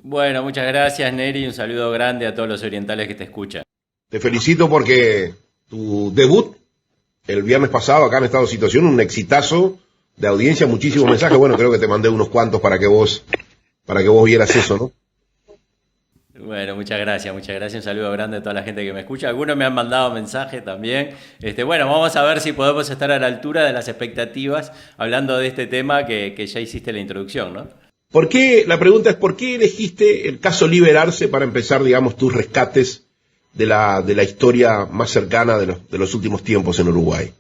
Bueno, muchas gracias, Neri. Un saludo grande a todos los orientales que te escuchan. Te felicito porque tu debut el viernes pasado acá en Estado de Situación, un exitazo de audiencia, muchísimos mensajes. Bueno, creo que te mandé unos cuantos para que vos vieras eso, ¿no? Bueno, muchas gracias, muchas gracias. Un saludo grande a toda la gente que me escucha. Algunos me han mandado mensajes también. Bueno, vamos a ver si podemos estar a la altura de las expectativas hablando de este tema que ya hiciste la introducción, ¿no? La pregunta es, ¿por qué elegiste el caso Liberarse para empezar, digamos, tus rescates de la historia más cercana de los últimos tiempos en Uruguay?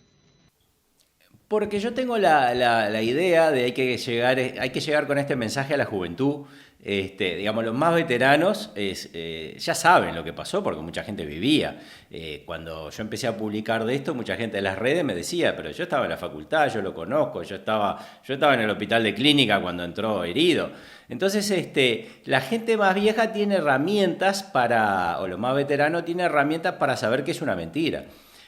Porque yo tengo la idea de hay que llegar con este mensaje a la juventud. Digamos, los más veteranos ya saben lo que pasó porque mucha gente vivía. Cuando yo empecé a publicar de esto, mucha gente de las redes me decía, pero yo estaba en la facultad, yo lo conozco, yo estaba en el hospital de clínica cuando entró herido. Entonces, la gente más vieja tiene herramientas o los más veteranos tienen herramientas para saber que es una mentira.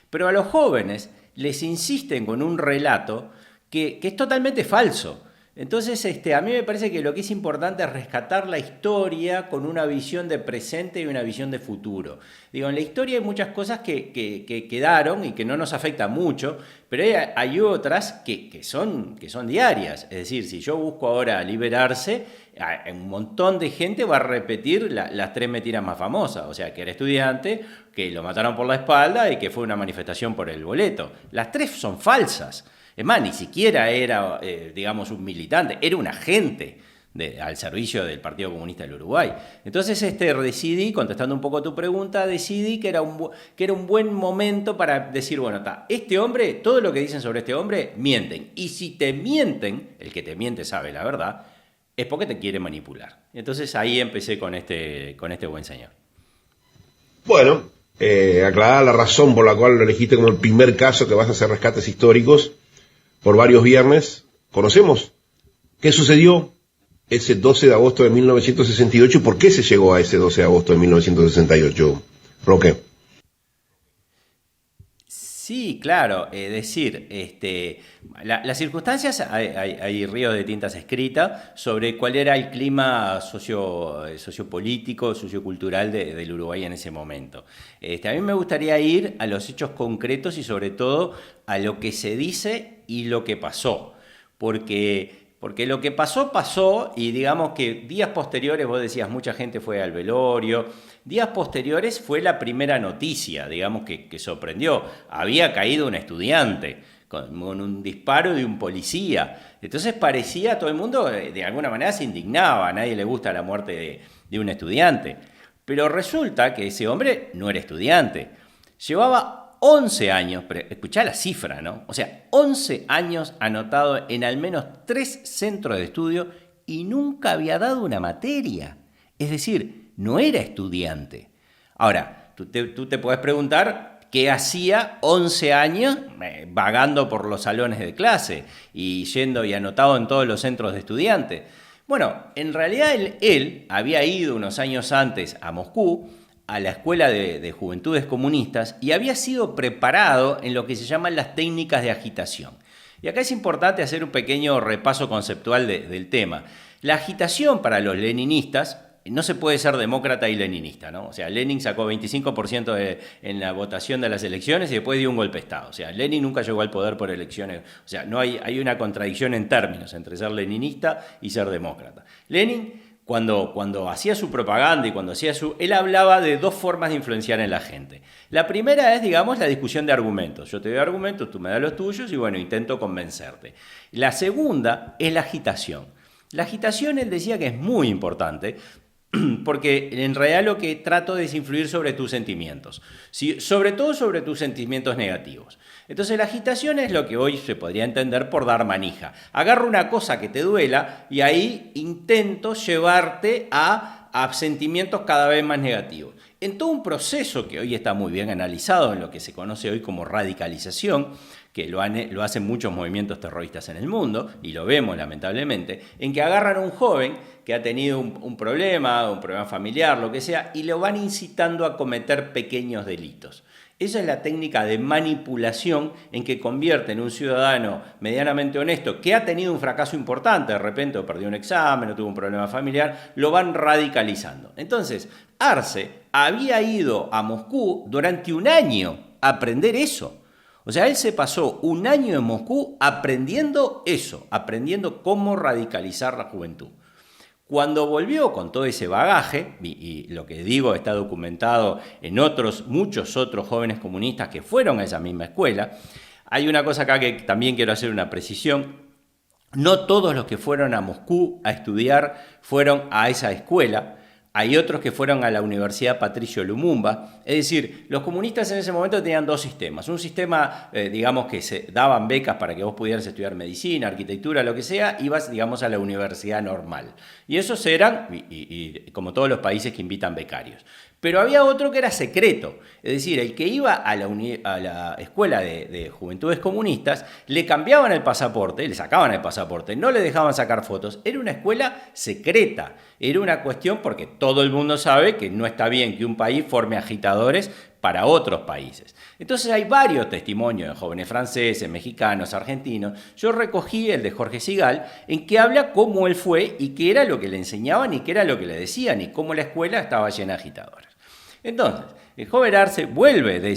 Pero a los jóvenes les insisten con un relato que es totalmente falso. Entonces, a mí me parece que lo que es importante es rescatar la historia con una visión de presente y una visión de futuro. Digo, en la historia hay muchas cosas que quedaron y que no nos afectan mucho, pero hay otras que son diarias. Es decir, si yo busco ahora Liberarse, un montón de gente va a repetir las tres mentiras más famosas. O sea, que era estudiante, que lo mataron por la espalda y que fue una manifestación por el boleto. Las tres son falsas. Es más, ni siquiera era, digamos, un militante, era un agente al servicio del Partido Comunista del Uruguay. Entonces, decidí, contestando un poco a tu pregunta, decidí que era un buen momento para decir, bueno, este hombre, todo lo que dicen sobre este hombre, mienten. Y si te mienten, el que te miente sabe la verdad, es porque te quiere manipular. Entonces, ahí empecé con este buen señor. Bueno, aclarada la razón por la cual lo elegiste como el primer caso que vas a hacer rescates históricos por varios viernes, conocemos qué sucedió ese 12 de agosto de 1968 y por qué se llegó a ese 12 de agosto de 1968, Roque. Sí, claro, es decir, las circunstancias, hay ríos de tintas escritas sobre cuál era el clima sociopolítico, sociocultural del Uruguay en ese momento. A mí me gustaría ir a los hechos concretos y sobre todo a lo que se dice y lo que pasó, porque lo que pasó, pasó y digamos que días posteriores, vos decías, mucha gente fue al velorio. Días posteriores fue la primera noticia, digamos, que sorprendió. Había caído un estudiante con un disparo de un policía. Entonces parecía, todo el mundo de alguna manera se indignaba, a nadie le gusta la muerte de un estudiante. Pero resulta que ese hombre no era estudiante. Llevaba 11 años, escuchá la cifra, ¿no? O sea, 11 años anotado en al menos 3 centros de estudio y nunca había dado una materia. Es decir, no era estudiante. Ahora, tú te puedes preguntar qué hacía 11 años vagando por los salones de clase y yendo y anotado en todos los centros de estudiantes. Bueno, en realidad él había ido unos años antes a Moscú, a la Escuela de Juventudes Comunistas, y había sido preparado en lo que se llaman las técnicas de agitación. Y acá es importante hacer un pequeño repaso conceptual del tema. La agitación para los leninistas, no se puede ser demócrata y leninista, ¿no? O sea, Lenin sacó 25% en la votación de las elecciones y después dio un golpe de Estado. O sea, Lenin nunca llegó al poder por elecciones. O sea, no hay una contradicción en términos entre ser leninista y ser demócrata. Lenin, cuando hacía su propaganda y cuando él hablaba de dos formas de influenciar en la gente. La primera es, digamos, la discusión de argumentos. Yo te doy argumentos, tú me das los tuyos y, bueno, intento convencerte. La segunda es la agitación. La agitación, él decía que es muy importante, porque en realidad lo que trato es influir sobre tus sentimientos, ¿sí? Sobre todo sobre tus sentimientos negativos. Entonces la agitación es lo que hoy se podría entender por dar manija. Agarro una cosa que te duela y ahí intento llevarte a sentimientos cada vez más negativos. En todo un proceso que hoy está muy bien analizado en lo que se conoce hoy como radicalización, que lo hacen muchos movimientos terroristas en el mundo, y lo vemos lamentablemente, en que agarran a un joven que ha tenido un problema familiar, lo que sea, y lo van incitando a cometer pequeños delitos. Esa es la técnica de manipulación en que convierte en un ciudadano medianamente honesto que ha tenido un fracaso importante, de repente o perdió un examen o tuvo un problema familiar, lo van radicalizando. Entonces, Arce había ido a Moscú durante un año a aprender eso. O sea, él se pasó un año en Moscú aprendiendo eso, aprendiendo cómo radicalizar la juventud. Cuando volvió con todo ese bagaje, y lo que digo está documentado en muchos otros jóvenes comunistas que fueron a esa misma escuela, hay una cosa acá que también quiero hacer una precisión. No todos los que fueron a Moscú a estudiar fueron a esa escuela. Hay otros que fueron a la Universidad Patricio Lumumba. Es decir, los comunistas en ese momento tenían dos sistemas. Un sistema, digamos, que se daban becas para que vos pudieras estudiar medicina, arquitectura, lo que sea, ibas, digamos, a la universidad normal. Y esos eran, y como todos los países que invitan becarios. Pero había otro que era secreto, es decir, el que iba a la escuela de juventudes comunistas, le cambiaban el pasaporte, le sacaban el pasaporte, no le dejaban sacar fotos, era una escuela secreta, era una cuestión porque todo el mundo sabe que no está bien que un país forme agitadores para otros países. Entonces hay varios testimonios de jóvenes franceses, mexicanos, argentinos. Yo recogí el de Jorge Sigal, en que habla cómo él fue y qué era lo que le enseñaban y qué era lo que le decían y cómo la escuela estaba llena de agitadores. Entonces, el joven Arce vuelve de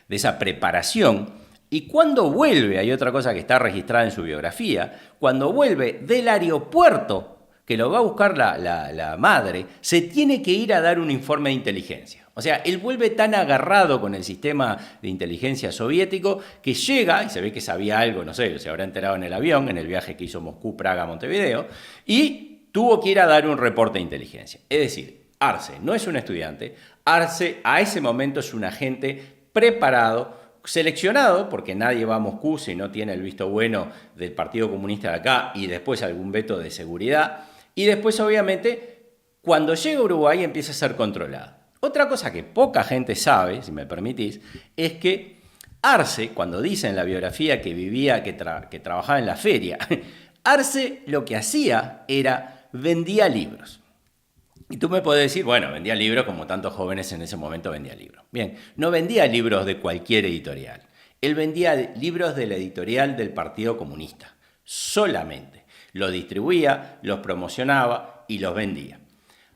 esa preparación y cuando vuelve, hay otra cosa que está registrada en su biografía, cuando vuelve del aeropuerto, que lo va a buscar la madre, se tiene que ir a dar un informe de inteligencia. O sea, él vuelve tan agarrado con el sistema de inteligencia soviético que llega, y se ve que sabía algo, no sé, se habrá enterado en el avión, en el viaje que hizo Moscú-Praga-Montevideo, y tuvo que ir a dar un reporte de inteligencia. Es decir, Arce no es un estudiante, Arce a ese momento es un agente preparado, seleccionado, porque nadie va a Moscú si no tiene el visto bueno del Partido Comunista de acá y después algún veto de seguridad, y después obviamente cuando llega a Uruguay empieza a ser controlado. Otra cosa que poca gente sabe, si me permitís, es que Arce, cuando dice en la biografía que vivía, que trabajaba en la feria, Arce lo que hacía era vendía libros. Y tú me puedes decir, bueno, vendía libros como tantos jóvenes en ese momento vendía libros. Bien, no vendía libros de cualquier editorial. Él vendía libros de la editorial del Partido Comunista, solamente. Los distribuía, los promocionaba y los vendía.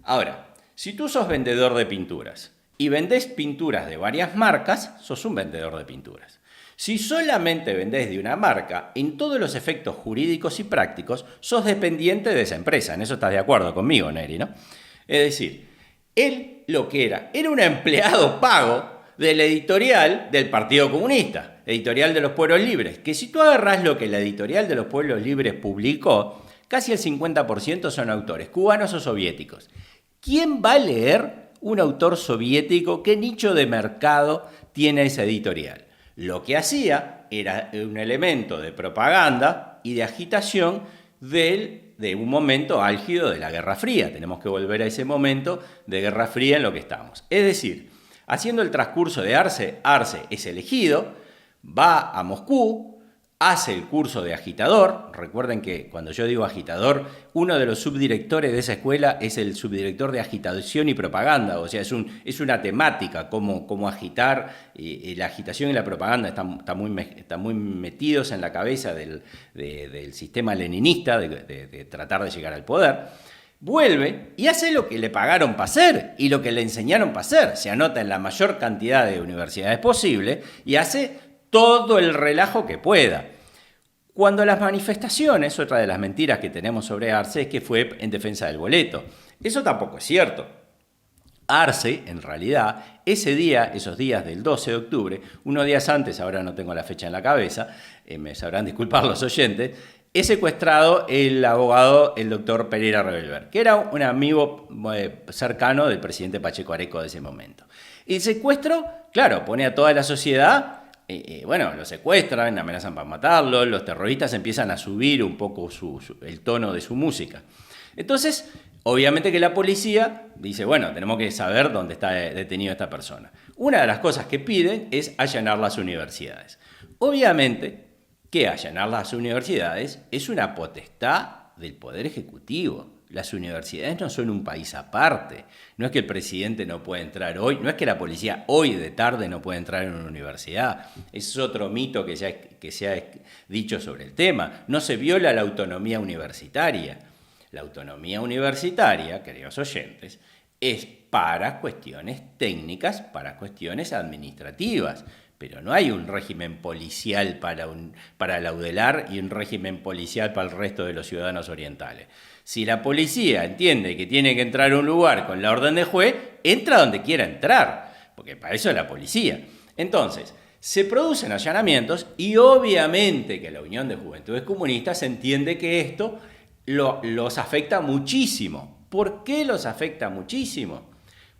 Ahora, si tú sos vendedor de pinturas y vendés pinturas de varias marcas, sos un vendedor de pinturas. Si solamente vendés de una marca, en todos los efectos jurídicos y prácticos, sos dependiente de esa empresa. En eso estás de acuerdo conmigo, Neri, ¿no? Es decir, él lo que era un empleado pago de la editorial del Partido Comunista, editorial de los Pueblos Libres, que si tú agarrás lo que la editorial de los Pueblos Libres publicó, casi el 50% son autores, cubanos o soviéticos. ¿Quién va a leer un autor soviético? ¿Qué nicho de mercado tiene esa editorial? Lo que hacía era un elemento de propaganda y de agitación de un momento álgido de la Guerra Fría. Tenemos que volver a ese momento de Guerra Fría en lo que estamos. Es decir, haciendo el transcurso de Arce, Arce es elegido, va a Moscú, hace el curso de agitador. Recuerden que cuando yo digo agitador, uno de los subdirectores de esa escuela es el subdirector de agitación y propaganda. O sea, es una temática, cómo agitar. La agitación y la propaganda están muy metidos en la cabeza del sistema leninista de tratar de llegar al poder. Vuelve y hace lo que le pagaron para hacer y lo que le enseñaron para hacer. Se anota en la mayor cantidad de universidades posible y hace todo el relajo que pueda. Cuando las manifestaciones, otra de las mentiras que tenemos sobre Arce es que fue en defensa del boleto. Eso tampoco es cierto. Arce, en realidad, ese día, esos días del 12 de octubre, unos días antes, ahora no tengo la fecha en la cabeza, me sabrán disculpar los oyentes, es secuestrado el abogado, el doctor Pereira Revelver, que era un amigo cercano del presidente Pacheco Areco de ese momento. El secuestro, claro, pone a toda la sociedad. Bueno, lo secuestran, amenazan para matarlo, los terroristas empiezan a subir un poco el tono de su música. Entonces, obviamente que la policía dice, bueno, tenemos que saber dónde está detenido esta persona. Una de las cosas que piden es allanar las universidades. Obviamente que allanar las universidades es una potestad del Poder Ejecutivo. Las universidades no son un país aparte. No es que el presidente no puede entrar hoy, no es que la policía hoy de tarde no puede entrar en una universidad. Ese es otro mito que se ha dicho sobre el tema. No se viola la autonomía universitaria. La autonomía universitaria, queridos oyentes, es para cuestiones técnicas, para cuestiones administrativas. Pero no hay un régimen policial para la UDELAR y un régimen policial para el resto de los ciudadanos orientales. Si la policía entiende que tiene que entrar a un lugar con la orden de juez, entra donde quiera entrar, porque para eso es la policía. Entonces, se producen allanamientos y obviamente que la Unión de Juventudes Comunistas entiende que esto los afecta muchísimo. ¿Por qué los afecta muchísimo?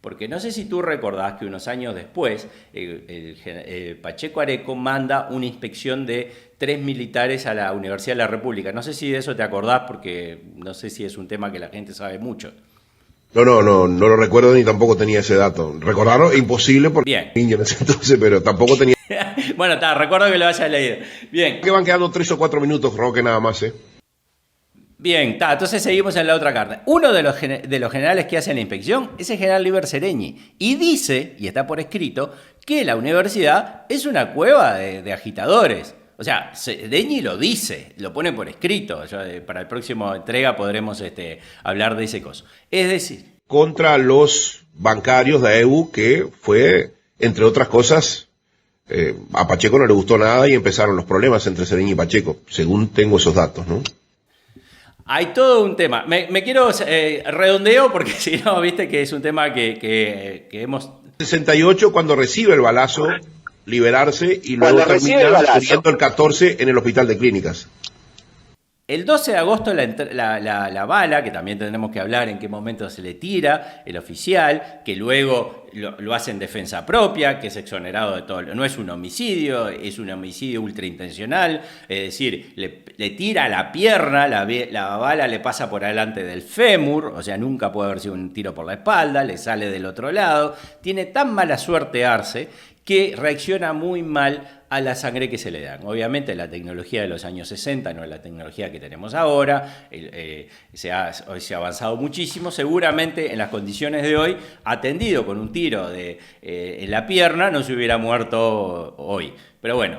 Porque no sé si tú recordás que unos años después Pacheco Areco manda una inspección de 3 militares a la Universidad de la República. No sé si de eso te acordás porque no sé si es un tema que la gente sabe mucho. No lo recuerdo ni tampoco tenía ese dato. Recordarlo es imposible porque era niño en ese entonces, pero tampoco tenía... Bueno, recuerdo que lo hayas leído. Bien. Que van quedando 3 o 4 minutos, Roque, nada más, Bien, entonces seguimos en la otra carta. Uno de los generales que hace la inspección es el general Liber Seregni y dice, y está por escrito, que la universidad es una cueva de agitadores. O sea, Seregni lo dice, lo pone por escrito. Para el próximo entrega podremos hablar de ese coso. Es decir... Contra los bancarios de AEU, que fue, entre otras cosas, a Pacheco no le gustó nada y empezaron los problemas entre Seregni y Pacheco, según tengo esos datos, ¿no? Hay todo un tema. Me quiero redondeo porque si no, viste que es un tema que hemos... 68 cuando recibe el balazo, liberarse y luego termina muriendo el 14 en el hospital de clínicas. El 12 de agosto la bala, que también tendremos que hablar en qué momento se le tira, el oficial, que luego lo hace en defensa propia, que es exonerado de todo. No es un homicidio, es un homicidio ultraintencional, es decir, le tira a la pierna, la bala le pasa por adelante del fémur, o sea, nunca puede haber sido un tiro por la espalda, le sale del otro lado, tiene tan mala suerte Arce que reacciona muy mal a la sangre que se le dan. Obviamente la tecnología de los años 60 no es la tecnología que tenemos ahora, hoy se ha avanzado muchísimo, seguramente en las condiciones de hoy, atendido con un tiro en la pierna, no se hubiera muerto hoy. Pero bueno,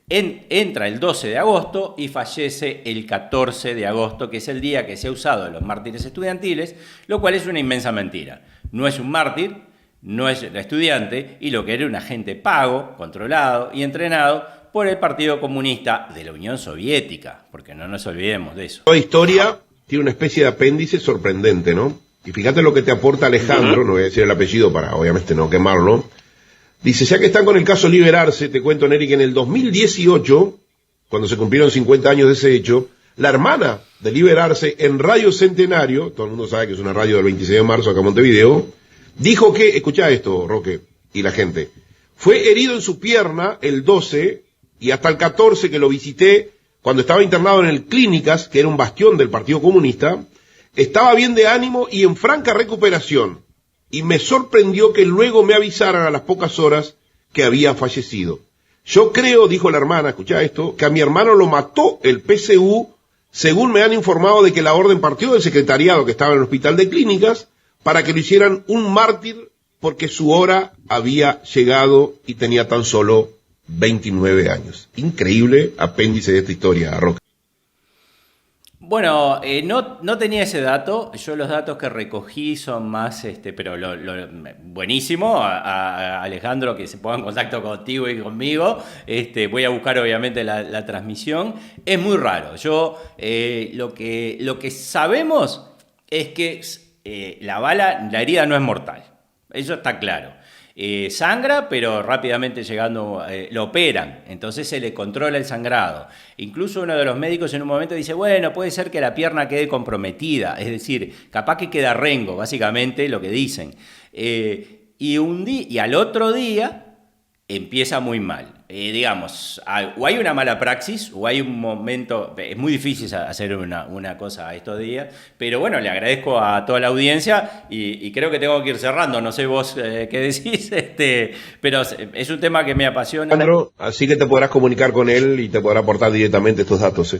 entra el 12 de agosto y fallece el 14 de agosto, que es el día que se ha usado en los mártires estudiantiles, lo cual es una inmensa mentira. No es un mártir, no es la estudiante, y lo que era un agente pago, controlado y entrenado por el Partido Comunista de la Unión Soviética, porque no nos olvidemos de eso. Toda historia tiene una especie de apéndice sorprendente, ¿no? Y fíjate lo que te aporta Alejandro, no voy a decir el apellido para obviamente no quemarlo. Dice, ya que están con el caso Liberarse, te cuento, Neri, que en el 2018, cuando se cumplieron 50 años de ese hecho, la hermana de Liberarse en Radio Centenario, todo el mundo sabe que es una radio del 26 de marzo acá en Montevideo, dijo que, escuchá esto, Roque, y la gente, fue herido en su pierna el 12 y hasta el 14 que lo visité cuando estaba internado en el Clínicas, que era un bastión del Partido Comunista, estaba bien de ánimo y en franca recuperación. Y me sorprendió que luego me avisaran a las pocas horas que había fallecido. Yo creo, dijo la hermana, escuchá esto, que a mi hermano lo mató el PCU, según me han informado de que la orden partió del secretariado que estaba en el Hospital de Clínicas, para que lo hicieran un mártir porque su hora había llegado y tenía tan solo 29 años. Increíble apéndice de esta historia, Roque. Bueno, no tenía ese dato. Yo los datos que recogí son más, pero buenísimo. A Alejandro que se ponga en contacto contigo y conmigo. Voy a buscar obviamente la transmisión. Es muy raro. Lo que sabemos es que la herida no es mortal. Eso está claro. Sangra, pero rápidamente llegando, lo operan, entonces se le controla el sangrado. Incluso uno de los médicos en un momento dice, bueno, puede ser que la pierna quede comprometida, es decir, capaz que queda rengo, básicamente lo que dicen. Y al otro día empieza muy mal. Digamos, o hay una mala praxis, o hay un momento, es muy difícil hacer una cosa estos días, pero bueno, le agradezco a toda la audiencia y creo que tengo que ir cerrando, no sé vos qué decís, pero es un tema que me apasiona. Alejandro, así que te podrás comunicar con él y te podrá aportar directamente estos datos,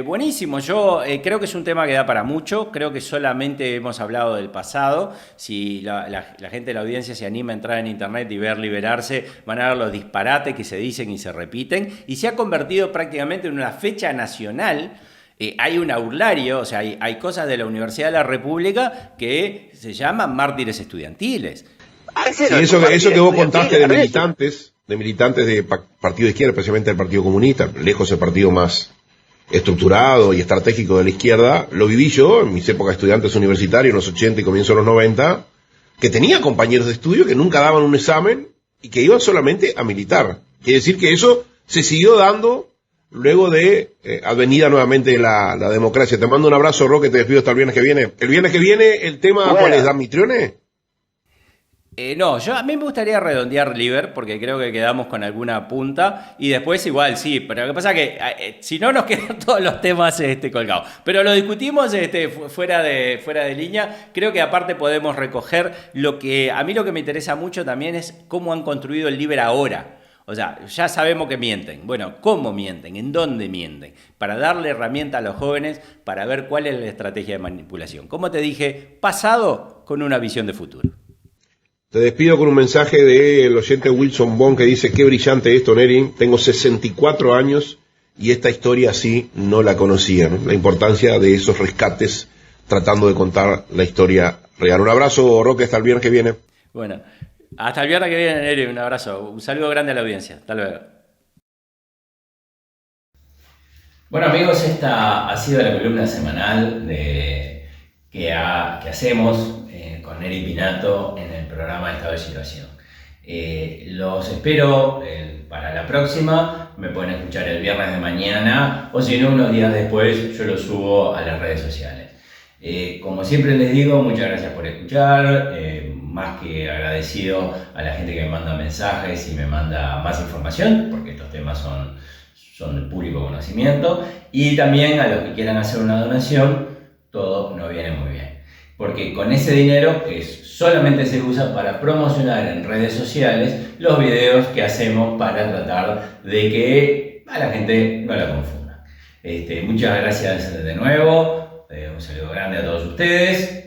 Buenísimo, yo creo que es un tema que da para mucho, creo que solamente hemos hablado del pasado, si la gente de la audiencia se anima a entrar en internet y ver Liberarse, van a ver los disparates que se dicen y se repiten, y se ha convertido prácticamente en una fecha nacional. Hay un aulario, o sea, hay cosas de la Universidad de la República que se llaman mártires estudiantiles. Sí, eso que vos contaste de militantes de partido de izquierda, especialmente del Partido Comunista, lejos el partido más estructurado y estratégico de la izquierda, lo viví yo en mis épocas de estudiantes universitarios, en los 80 y comienzos de los 90, que tenía compañeros de estudio que nunca daban un examen y que iban solamente a militar. Quiere decir que eso se siguió dando luego de advenida nuevamente la democracia. Te mando un abrazo, Roque, te despido hasta el viernes que viene. El viernes que viene, ¿el tema cuál es, Mitrione? No, a mí me gustaría redondear Liber porque creo que quedamos con alguna punta y después igual sí, pero lo que pasa es que si no nos quedan todos los temas colgados. Pero lo discutimos fuera de línea. Creo que aparte podemos recoger a mí lo que me interesa mucho también es cómo han construido el Liber ahora. O sea, ya sabemos que mienten. Bueno, ¿cómo mienten? ¿En dónde mienten? Para darle herramienta a los jóvenes para ver cuál es la estrategia de manipulación. Como te dije, pasado con una visión de futuro. Te despido con un mensaje del oyente Wilson Bond que dice: qué brillante esto, Neri. Tengo 64 años y esta historia así no la conocía, ¿no? La importancia de esos rescates tratando de contar la historia real. Un abrazo, Roque, hasta el viernes que viene. Bueno, hasta el viernes que viene, Neri. Un abrazo. Un saludo grande a la audiencia. Hasta luego. Bueno, amigos, esta ha sido la columna semanal que hacemos con Neri Pinato en el programa Estado de Situación. Los espero para la próxima. Me pueden escuchar el viernes de mañana o si no, unos días después yo lo subo a las redes sociales. Como siempre les digo, muchas gracias por escuchar. Más que agradecido a la gente que me manda mensajes y me manda más información, porque estos temas son de público conocimiento. Y también a los que quieran hacer una donación, todo nos viene muy bien. Porque con ese dinero solamente se usa para promocionar en redes sociales los videos que hacemos para tratar de que a la gente no la confunda. Muchas gracias de nuevo, un saludo grande a todos ustedes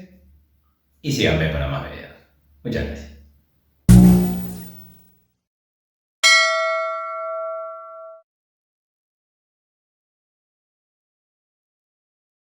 y síganme para más videos. Muchas gracias.